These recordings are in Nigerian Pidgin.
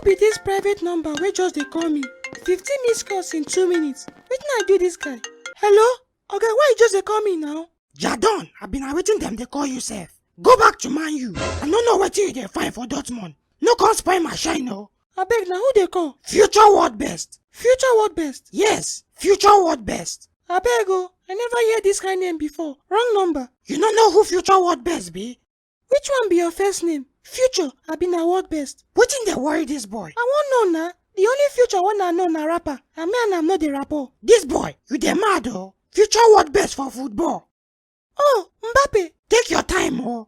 be this private number wey just dey call me? 15 missed calls in 2 minutes. Wetin I do this guy? Hello? Okay, why you just dey call me now? Jadon, I been waiting them dey call you sef. Go back to Man U. I no know wetin you dey find for Dortmund. No come spoil my shine o. Abeg, na who dey call? Future world best. Future world best? Yes, future world best. Abeg o, I never hear this kind name before. Wrong number. You no know who future world best be? Which one be your first name? Future abi na world best? Wetin dey worry this boy? I wan know na. The only future one I know na rapper. And me and am no dey rapper. This boy, you dey mad o. Future world best for football. Oh, Mbappe. Take your time o.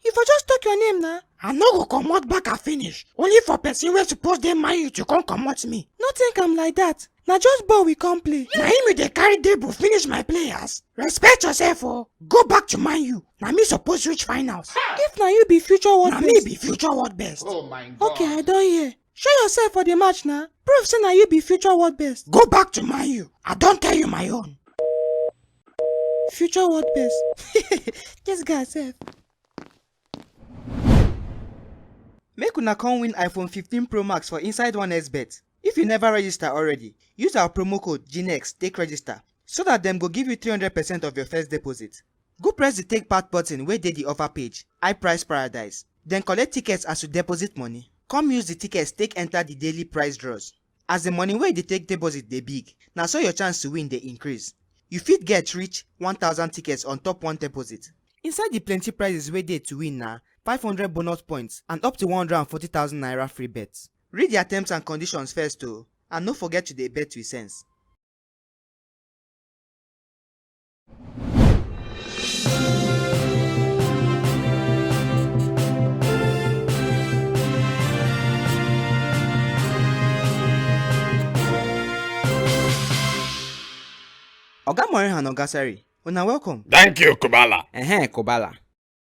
You for just talk your name na. I no go comot back and finish. Only for person wey suppose dey Man U to come comot me. No think am like that. Na just ball we come play. Na him you dey carry table finish my players. Respect yourself o. Go back to Man U. Na me suppose reach finals. If na you be future world Na best. me be future world best. Oh my God. Okay, I don hear. Show yourself for the match na. Prove say na you be future world best. Go back to Man U. I don tell you my own. Future world best. This guy sef. Make una come win iPhone 15 Pro Max for inside 1xbet. If you never register already, use our promo code GNEXT take register so that them go give you 300% of your first deposit. Go press the take part button wey dey the offer page, iPRIZE Paradise. Then collect tickets as you deposit money. Come use the tickets take enter the daily prize draws. As the money wey dey take deposit dey big, na so your chance to win dey increase. You fit get reach 1,000 tickets on top one deposit. Inside the plenty prizes wey dey to win na 500 bonus points and up to 140,000 naira free bets. Read the terms and conditions first o, and no forget to dey bet with sense. Oga Morin and Oga Sari, una welcome. Thank you, Kubala. Kubala.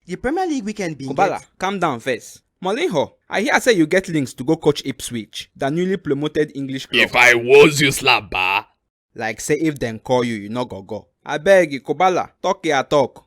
The Premier League weekend bin Kubala, calm down first. Molinho, I hear say you get links to go coach Ipswich, the newly promoted English club. If I was you slap ba. Like say if them call you, you no go. I beg you, Kubala, talk your talk.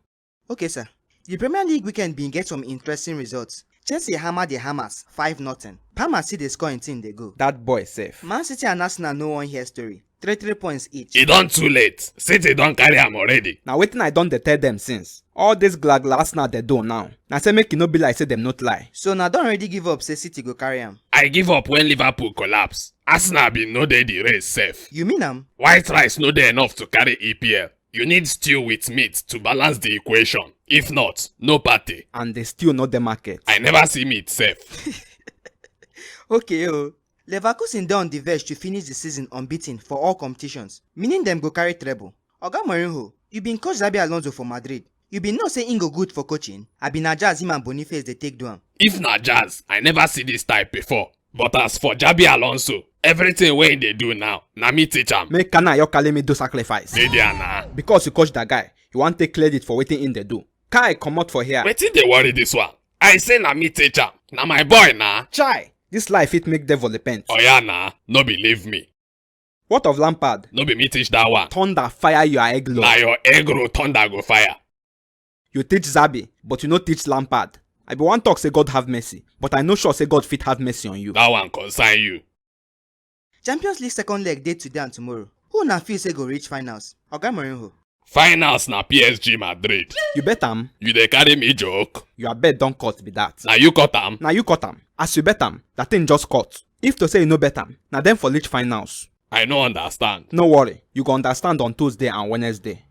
Okay, sir. The Premier League weekend bin get some interesting results. Chelsea hammer the Hammers 5-0. Palmer see the score in team they go. That boy safe. Man City and Arsenal no one hear story. 3 points each. It done too late. City don't carry am already. Now waiting I don't tell them since. All this glag last now they do now. Now say make it no be like say them not lie. So now don't already give up say City go carry am. I give up when Liverpool collapse. Arsenal been no dey the race safe. You mean am? White rice no dey enough to carry EPL. You need stew with meat to balance the equation. If not, no party. And they still not the market. I never see meat safe. Okay Leverkusen dey on the verge to finish the season unbeaten for all competitions, meaning them go carry treble. Oga Mourinho, you been coach Xabi Alonso for Madrid. You been know say him go good for coaching. I been na Jazz him and Boniface they take do am. If na Jazz, I never see this type before. But as for Xabi Alonso, everything wey they do now, na me teach am. Make Kana your calling me do sacrifice. Media na. Because you coach that guy, you want take credit for waiting in the do. Kai come out for here. Wetin dey worry this one? I say na me teach am. Na my boy na. Chai, this life it make devil repent. Oya na, no believe me. What of Lampard? No be me teach that one. Thunder fire your egg Na low. your egg roll thunder go fire. You teach Zabi, but you no teach Lampard. I be one talk say God have mercy, but I no sure say God fit have mercy on you. That one concern you. Champions League second leg dey today and tomorrow. Who na feel say go reach finals? Oga Mourinho. Finals na PSG Madrid. You bet am, You dey carry me joke? your bet don't cut be that. Na you cut am? Now you cut am. As you bet am, that thing just cut. If to say you no bet am, na them for reach finals. I no understand. No worry, you go understand on Tuesday and Wednesday.